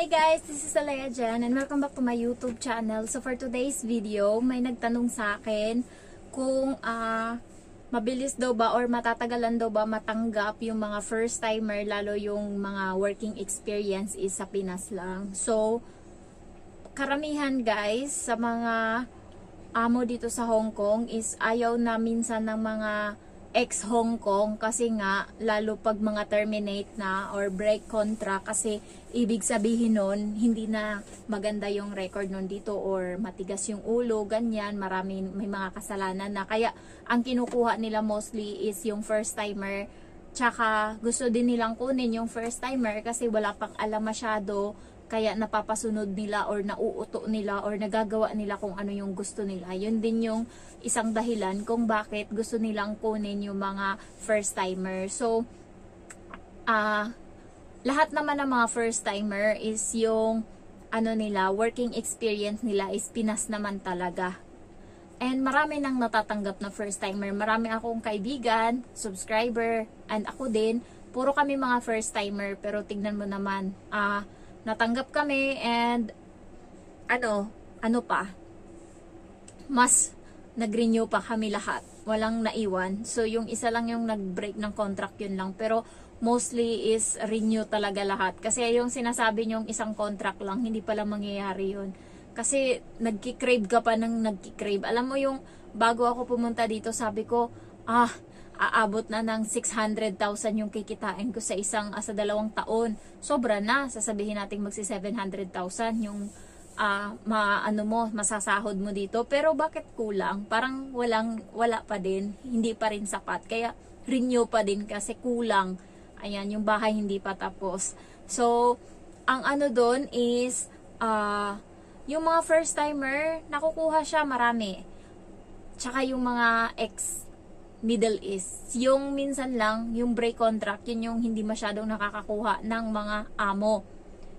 Hi guys, this is Alea Jan and welcome back to my YouTube channel. So for today's video, may nagtanong sa akin kung mabilis daw ba or matatagalan daw ba matanggap yung mga first timer, lalo yung mga working experience is sa Pinas lang. So karamihan guys sa mga amo dito sa Hong Kong is ayaw na minsan ng mga ex-Hong Kong kasi nga lalo pag mga terminate na or break contract, kasi ibig sabihin nun hindi na maganda yung record nun dito or matigas yung ulo, ganyan, may mga kasalanan na, kaya ang kinukuha nila mostly is yung first timer, tsaka gusto din nilang kunin yung first timer kasi wala pang alam masyado, kaya napapasunod nila or nauuto nila or nagagawa nila kung ano yung gusto nila. Yun din yung isang dahilan kung bakit gusto nilang kunin yung mga first timer. So, lahat naman ng mga first timer is yung ano nila, working experience nila is Pinas naman talaga. And marami nang natatanggap na first timer. Marami akong kaibigan, subscriber, and ako din. Puro kami mga first timer, pero tignan mo naman, natanggap kami and ano pa, mas nag-renew pa kami lahat. Walang naiwan. So, yung isa lang yung nag-break ng contract, yun lang. Pero, mostly is renew talaga lahat. Kasi yung sinasabi nyong isang contract lang, hindi pala mangyayari yun. Kasi, nagkikrave ka pa ng nagkikrave. Alam mo yung, bago ako pumunta dito, sabi ko, aabot na ng 600,000 yung kikitain ko sa sa 2 taon. Sobra na. Sasabihin natin magsi 700,000 yung masasahod mo dito. Pero bakit kulang? Parang wala pa din. Hindi pa rin sapat. Kaya renew pa din kasi kulang. Ayan, yung bahay hindi pa tapos. So, ang doon is yung mga first timer, nakukuha siya marami. Tsaka yung mga Middle East. Yung minsan lang, yung break contract, yun yung hindi masyadong nakakakuha ng mga amo.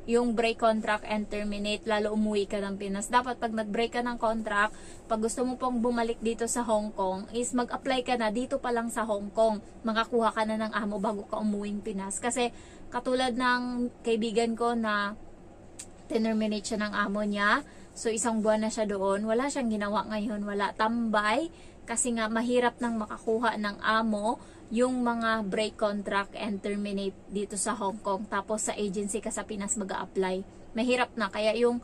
Yung break contract and terminate, lalo umuwi ka ng Pinas. Dapat pag nag-break ka ng contract, pag gusto mo pong bumalik dito sa Hong Kong, is mag-apply ka na dito pa lang sa Hong Kong. Makakuha ka na ng amo bago ka umuwing Pinas. Kasi katulad ng kaibigan ko na terminate siya ng amo niya, so 1 buwan na siya doon, wala siyang ginawa ngayon, wala, tambay. Kasi nga mahirap nang makakuha ng amo yung mga break contract and terminate dito sa Hong Kong. Tapos sa agency ka sa Pinas mag-a-apply. Mahirap na. Kaya yung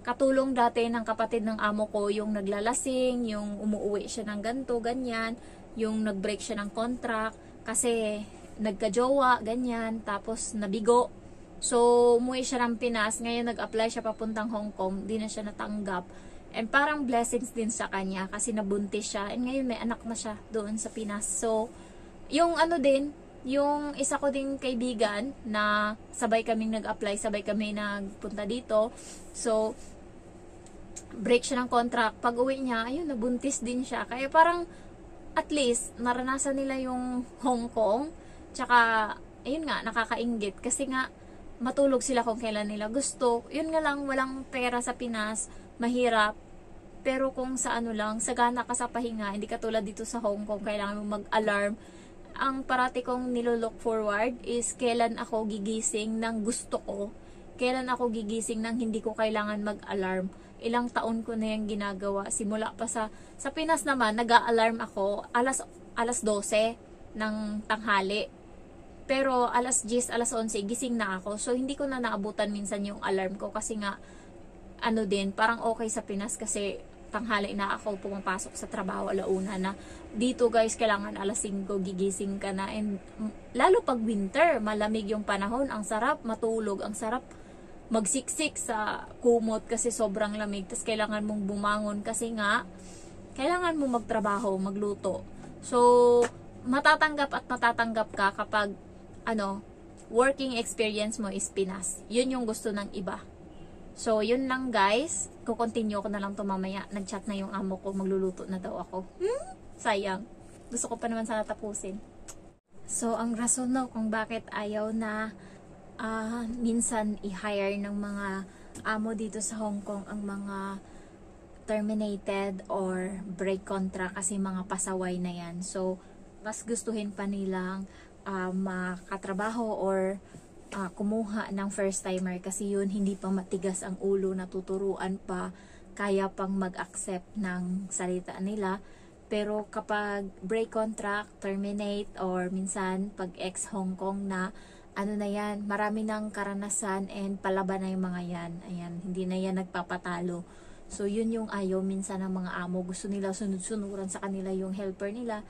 katulong dati ng kapatid ng amo ko, yung naglalasing, yung umuwi siya ng ganto, ganyan, yung nag-break siya ng contract kasi nagka-jowa, ganyan, tapos nabigo. So, umuwi siya ng Pinas. Ngayon nag-apply siya papuntang Hong Kong. Di na siya natanggap. And parang blessings din sa kanya kasi nabuntis siya. And ngayon may anak na siya doon sa Pinas. So, yung yung isa ko ding kaibigan na sabay kaming nag-apply, sabay kami nagpunta dito. So, break siya ng contract. Pag uwi niya, ayun, nabuntis din siya. Kaya parang at least naranasan nila yung Hong Kong. Tsaka, ayun nga, nakakainggit. Kasi nga, matulog sila kung kailan nila gusto. Yun nga lang, walang pera sa Pinas. Mahirap. Pero kung sa sagana ka sa pahinga, hindi katulad dito sa Hong Kong, kailangan mo mag-alarm. Ang parati kong nilolook forward is kailan ako gigising ng gusto ko. Kailan ako gigising ng hindi ko kailangan mag-alarm. Ilang taon ko na yung ginagawa. Simula pa sa Pinas naman, nag-a-alarm ako alas 12 ng tanghali. Pero alas 10, alas 11, gising na ako. So, hindi ko na naabutan minsan yung alarm ko kasi nga, parang okay sa Pinas kasi tanghali na ako pumapasok sa trabaho, alauna na. Dito guys, kailangan alas 5 gigising ka na. And lalo pag winter, malamig yung panahon, ang sarap matulog, ang sarap magsiksik sa kumot kasi sobrang lamig. Tapos kailangan mong bumangon kasi nga, kailangan mo magtrabaho, magluto. So, matatanggap ka kapag working experience mo is Pinas. Yun yung gusto ng iba. So, yun lang guys. Kukontinue ko na lang to mamaya. Nag-chat na yung amo ko. Magluluto na daw ako. Sayang. Gusto ko pa naman sana tapusin. So, ang rason na kung bakit ayaw na minsan i-hire ng mga amo dito sa Hong Kong ang mga terminated or break contract kasi mga pasaway na yan. So, mas gustuhin pa nilang makatrabaho or kumuha ng first timer kasi yun hindi pa matigas ang ulo, natuturuan pa, kaya pang mag-accept ng salita nila. Pero kapag break contract, terminate, or minsan pag ex Hong Kong na, ano na yan, marami ng karanasan and palaban na yung mga yan. Ayan, hindi na yan nagpapatalo. So yun yung ayaw minsan ng mga amo. Gusto nila sunod-sunuran sa kanila yung helper nila.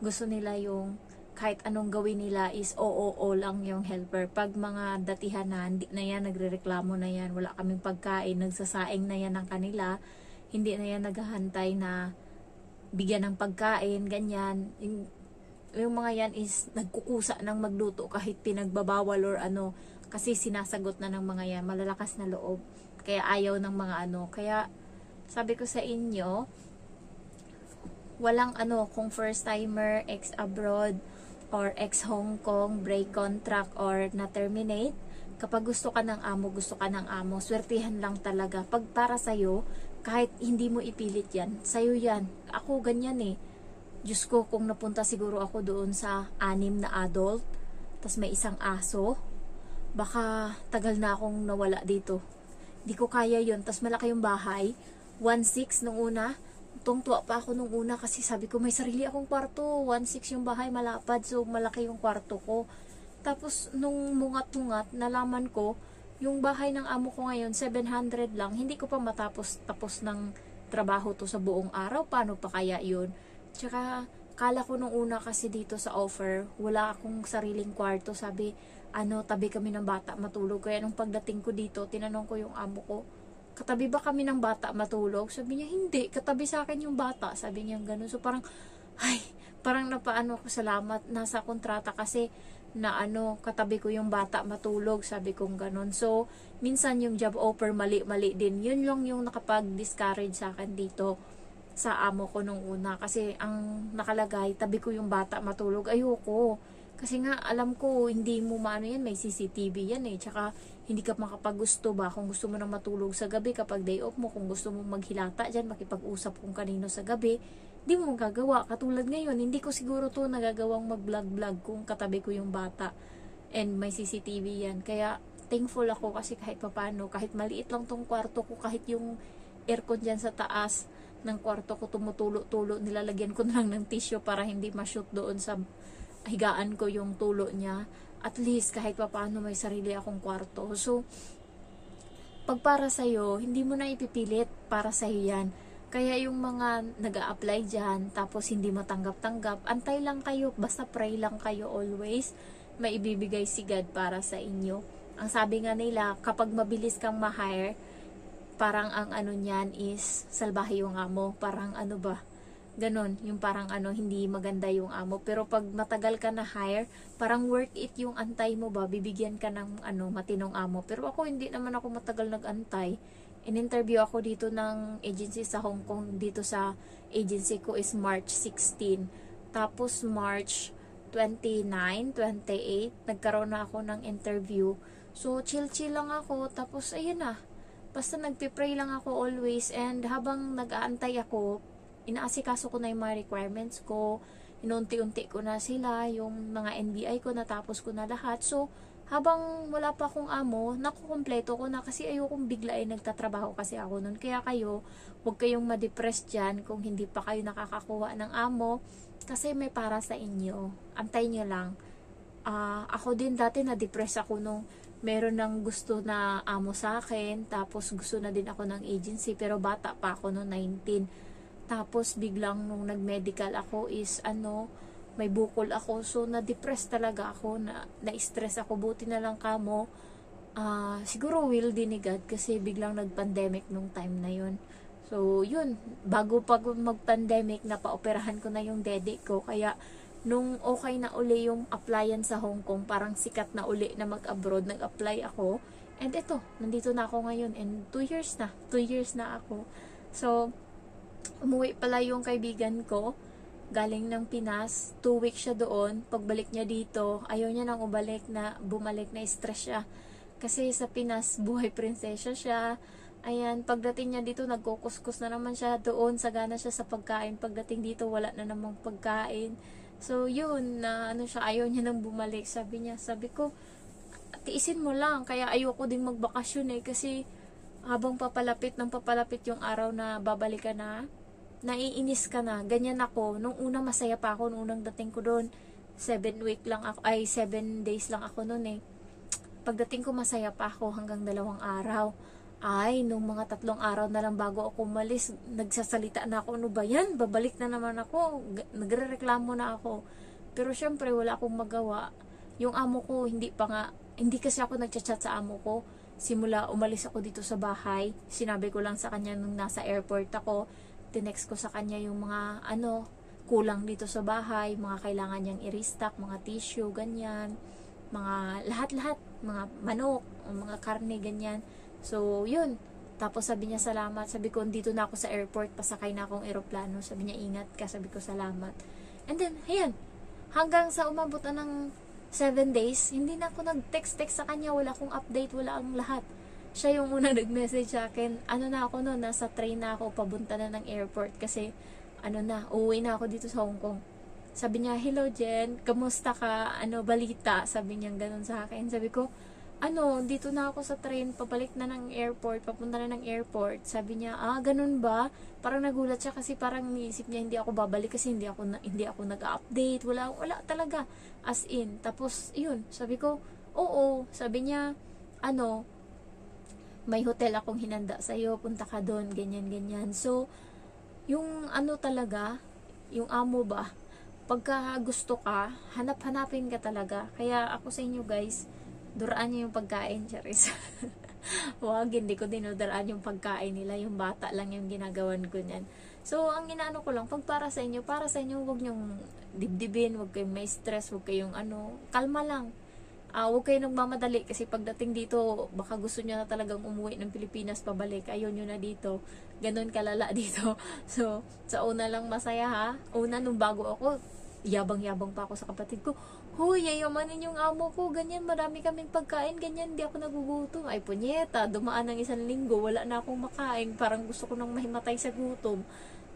Gusto nila yung kahit anong gawin nila is oo lang yung helper. Pag mga datihan na, hindi na yan, nagrereklamo na yan, wala kaming pagkain, nagsasaing na yan ng kanila, hindi na yan naghahantay na bigyan ng pagkain, ganyan. Yung mga yan is nagkukusa ng magluto kahit pinagbabawal or ano, kasi sinasagot na ng mga yan, malalakas na loob. Kaya ayaw ng mga ano. Kaya sabi ko sa inyo, walang ano, kung first timer, ex abroad, or ex Hong Kong, break contract, or na-terminate, kapag gusto ka ng amo, swertihan lang talaga. Pag para sa'yo, kahit hindi mo ipilit yan, sa'yo yan. Ako ganyan eh. Diyos ko, kung napunta siguro ako doon sa 6 na adult, tas may isang aso, baka tagal na akong nawala dito. Di ko kaya yun. Tas malaki yung bahay, 1.6 nung una. Tungtuwa pa ako nung una kasi sabi ko may sarili akong kwarto. 1.6 yung bahay, malapad. So malaki yung kwarto ko. Tapos nung mungat-mungat, nalaman ko, yung bahay ng amo ko ngayon, 700 lang. Hindi ko pa tapos ng trabaho to sa buong araw. Paano pa kaya yun? Tsaka, kala ko nung una kasi dito sa offer, wala akong sariling kwarto. Sabi, tabi kami ng bata matulog. Kaya nung pagdating ko dito, tinanong ko yung amo ko, katabi ba kami ng bata matulog? Sabi niya, hindi. Katabi sa akin yung bata. Sabi niya ganun. So parang, parang napaano ko, salamat. Nasa kontrata kasi na katabi ko yung bata matulog. Sabi kong ganun. So, minsan yung job offer mali-mali din. Yun lang yung nakapag-discourage sa akin dito sa amo ko nung una. Kasi ang nakalagay, tabi ko yung bata matulog. Ayoko. Kasi nga, alam ko, hindi mo maano yan, may CCTV yan eh. Tsaka, hindi ka makapaggusto ba kung gusto mo na matulog sa gabi kapag day off mo, kung gusto mo maghilata dyan, makipag-usap kung kanino sa gabi, hindi mo magagawa. Katulad ngayon, hindi ko siguro to nagagawang mag-vlog-vlog kung katabi ko yung bata and may CCTV yan. Kaya, thankful ako kasi kahit papano, kahit maliit lang tong kwarto ko, kahit yung aircon dyan sa taas ng kwarto ko tumutulo-tulo, nilalagyan ko na lang ng tissue para hindi ma-shoot doon sa higaan ko yung tulo niya. At least kahit papaano may sarili akong kwarto. So, pag para sa'yo, hindi mo na ipipilit, para sa'yo yan. Kaya yung mga nag-a-apply dyan, tapos hindi matanggap-tanggap, antay lang kayo, basta pray lang kayo always, may ibibigay si God para sa inyo. Ang sabi nga nila, kapag mabilis kang ma-hire, parang ang niyan is, salbahe yung amo, parang ganon, yung parang hindi maganda yung amo. Pero pag matagal ka na hire, parang worth it yung antay mo ba, bibigyan ka ng matinong amo. Pero ako, hindi naman ako matagal nag-antay. In-interview ako dito ng agency sa Hong Kong, dito sa agency ko is March 16. Tapos March 29, 28, nagkaroon na ako ng interview. So, chill-chill lang ako. Tapos, ayun na. Basta nagpipray lang ako always. And habang nag-aantay ako, inaasikaso ko na yung mga requirements ko, inunti-unti ko na sila, yung mga NBI ko, natapos ko na lahat. So, habang wala pa akong amo, nakukumpleto ko na kasi ayokong biglain nagtatrabaho kasi ako nun. Kaya kayo, huwag kayong ma-depress dyan kung hindi pa kayo nakakakuha ng amo kasi may para sa inyo. Antay nyo lang. Ako din dati na-depress ako nung meron ng gusto na amo sa akin, tapos gusto na din ako ng agency, pero bata pa ako noong 19. Tapos biglang nung nag-medical ako is may bukol ako. So na-depress talaga ako, na-stress ako. Buti na lang kamo. Siguro will din ni God kasi biglang nag-pandemic nung time na yun. So yun, bago pa mag-pandemic, napaoperahan ko na yung dede ko. Kaya nung okay na uli yung applyan sa Hong Kong, parang sikat na uli na mag-abroad, nag-apply ako. And ito, nandito na ako ngayon. And 2 years na. 2 years na ako. So, umuwi pala yung kaibigan ko galing ng Pinas, 2 weeks siya doon. Pagbalik niya dito, ayaw niya nang bumalik na stress siya kasi sa Pinas buhay prinsesya siya. Ayan, pagdating niya dito nagkukuskus na naman siya doon, sagana siya sa pagkain. Pagdating dito wala na namang pagkain. So yun, na siya, ayaw niya nang bumalik. Sabi ko, tiisin mo lang. Kaya ayoko ding magbakasyon kasi habang papalapit ng papalapit yung araw na babalik ka na, naiinis ka na. Ganyan ako. Nung una masaya pa ako, nung unang dating ko doon, 7 days lang ako noon Pagdating ko masaya pa ako hanggang 2 araw. Nung mga 3 araw na lang bago ako umalis, nagsasalita na ako, ano ba yan? Babalik na naman ako. Nagrereklamo na ako. Pero syempre, wala akong magawa. Yung amo ko, hindi kasi ako nagchat-chat sa amo ko. Simula umalis ako dito sa bahay, sinabi ko lang sa kanya nung nasa airport ako, tinext ko sa kanya yung mga kulang dito sa bahay, mga kailangan niyang i-restock, mga tissue, ganyan, mga lahat-lahat, mga manok, mga karne, ganyan. So, yun. Tapos sabi niya salamat. Sabi ko, dito na ako sa airport, pasakay na akong eroplano. Sabi niya, ingat ka. Sabi ko, salamat. And then, ayan. Hanggang sa umabot na ng 7 days, hindi na ako nag-text sa kanya. Wala akong update, wala ang lahat. Siya yung unang nag-message sa akin. Na ako noon, nasa train na ako, pabunta na ng airport. Kasi, uuwi na ako dito sa Hong Kong. Sabi niya, hello Jen, kamusta ka? Balita? Sabi niya ganun sa akin. Sabi ko, dito na ako sa train, pabalik na ng airport, papunta na ng airport. Sabi niya, ganun ba? Parang nagulat siya kasi parang niisip niya hindi ako babalik kasi hindi ako nag-update, wala talaga. As in, tapos yun, sabi ko, oo. Sabi niya, may hotel akong hinanda sa iyo, punta ka doon, ganyan ganyan. So, yung talaga, yung amo ba, pagka gusto ka, hanapin ka talaga. Kaya ako sa inyo guys, duraan niyo yung pagkain, Charis. Wag, hindi ko dinuduraan yung pagkain nila. Yung bata lang yung ginagawan ko niyan. So, ang inaano ko lang, pag para sa inyo, wag niyong dibdibin, wag kayong may stress, wag kayong kalma lang. Huwag kayong nagmamadali kasi pagdating dito, baka gusto niyo na talagang umuwi ng Pilipinas pabalik. Ayaw niyo na dito. Ganon kalala dito. So, sa una lang masaya ha. Una, nung bago ako, yabang-yabang pa ako sa kapatid ko. Huy, yayamanin yung amo ko. Ganyan, marami kaming pagkain. Ganyan, di ako nagugutom. Ay, punyeta, dumaan ng 1 linggo. Wala na akong makain. Parang gusto ko nang mahimatay sa gutom.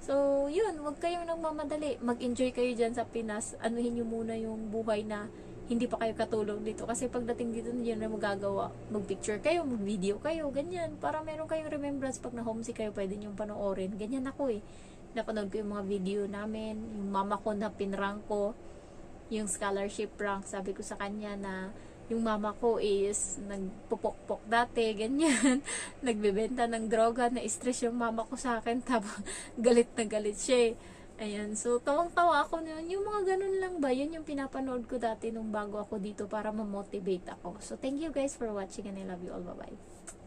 So, yun, wag kayong nagmamadali. Mag-enjoy kayo dyan sa Pinas. Anuhin nyo muna yung buhay na hindi pa kayo katulog dito. Kasi pagdating dito, yun na magagawa. Mag-picture kayo, mag-video kayo, ganyan. Para meron kayong remembrance pag na-homesick kayo, pwede nyo panoorin. Ganyan ako napanood ko yung mga video namin. Yung mama ko na pinrank ko. Yung scholarship prank. Sabi ko sa kanya na yung mama ko is nagpupok-pok dati, ganyan. Nagbebenta ng droga, na-stress yung mama ko sa akin. Tapos galit na galit siya. Ayan, so tawang-tawa ako noon. Yung mga ganun lang ba, yun yung pinapanood ko dati nung bago ako dito para ma-motivate ako. So thank you guys for watching and I love you all. Bye-bye.